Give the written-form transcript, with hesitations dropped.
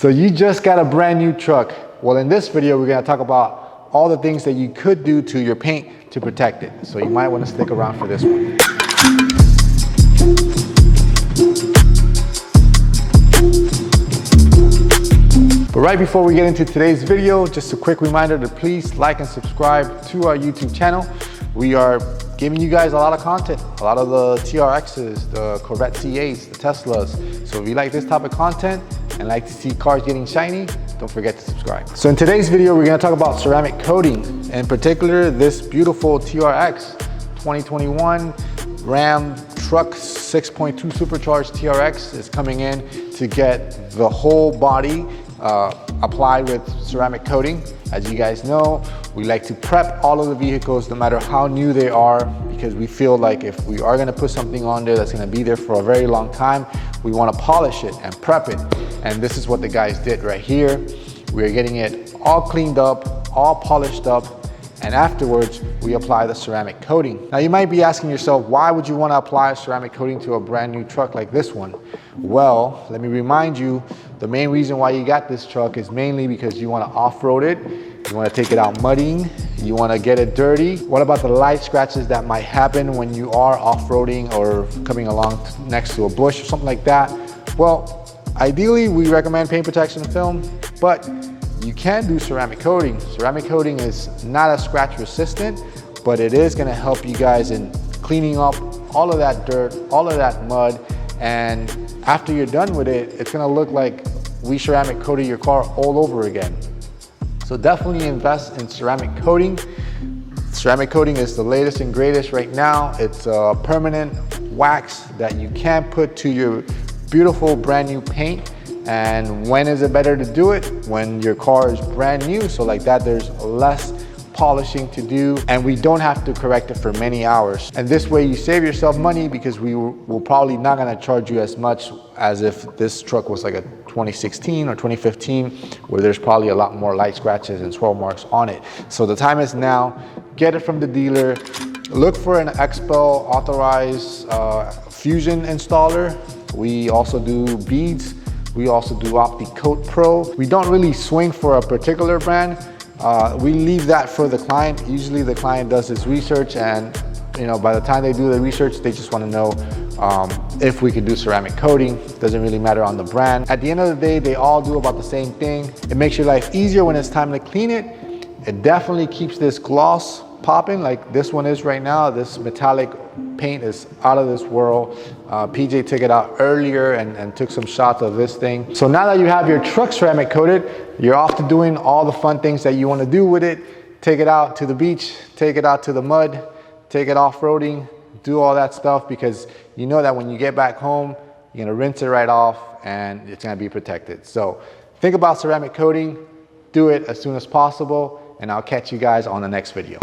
So you just got a brand new truck. Well, in this video, we're gonna talk about all the things that you could do to your paint to protect it. So you might wanna stick around for this one. But right before we get into today's video, just a quick reminder to please like and subscribe to our YouTube channel. We are giving you guys a lot of content, a lot of the TRXs, the Corvette C8s, the Teslas. So if you like this type of content and like to see cars getting shiny, don't forget to subscribe. So in today's video, we're gonna talk about ceramic coating. In particular, this beautiful TRX 2021 Ram truck 6.2 supercharged TRX is coming in to get the whole body applied with ceramic coating. As you guys know, we like to prep all of the vehicles no matter how new they are, because we feel like if we are gonna put something on there that's gonna be there for a very long time, we wanna polish it and prep it. And this is what the guys did right here. We're getting it all cleaned up, all polished up, and afterwards we apply the ceramic coating. Now you might be asking yourself, why would you wanna apply ceramic coating to a brand new truck like this one? Well, let me remind you, the main reason why you got this truck is mainly because you wanna off-road it, you wanna take it out mudding, you wanna get it dirty. What about the light scratches that might happen when you are off-roading or coming along next to a bush or something like that? Well, ideally we recommend paint protection film, but you can do ceramic coating. Ceramic coating is not as scratch resistant, but it is gonna help you guys in cleaning up all of that dirt, all of that mud, and after you're done with it, it's gonna look like we ceramic coated your car all over again. So definitely invest in ceramic coating. Ceramic coating is the latest and greatest right now. It's a permanent wax that you can put to your beautiful brand new paint. And when is it better to do it? When your car is brand new. So like that, there's less polishing to do and we don't have to correct it for many hours. And this way you save yourself money, because we will probably not gonna charge you as much as if this truck was like a 2016 or 2015, where there's probably a lot more light scratches and swirl marks on it. So the time is now. Get it from the dealer. Look for an XPEL authorized fusion installer. We also do beads. We also do OptiCoat Pro. We don't really swing for a particular brand. We leave that for the client. Usually the client does his research, and by the time they do the research, they just want to know if we could do ceramic coating. Doesn't really matter on the brand. At the end of the day, they all do about the same thing. It makes your life easier when it's time to clean it. It definitely keeps this gloss popping like this one is right now. This metallic paint is out of this world. PJ took it out earlier and took some shots of this thing. So now that you have your truck ceramic coated, you're off to doing all the fun things that you want to do with it. Take it out to the beach, take it out to the mud, take it off-roading, do all that stuff, because you know that when you get back home, you're gonna rinse it right off and it's gonna be protected. So think about ceramic coating, do it as soon as possible, and I'll catch you guys on the next video.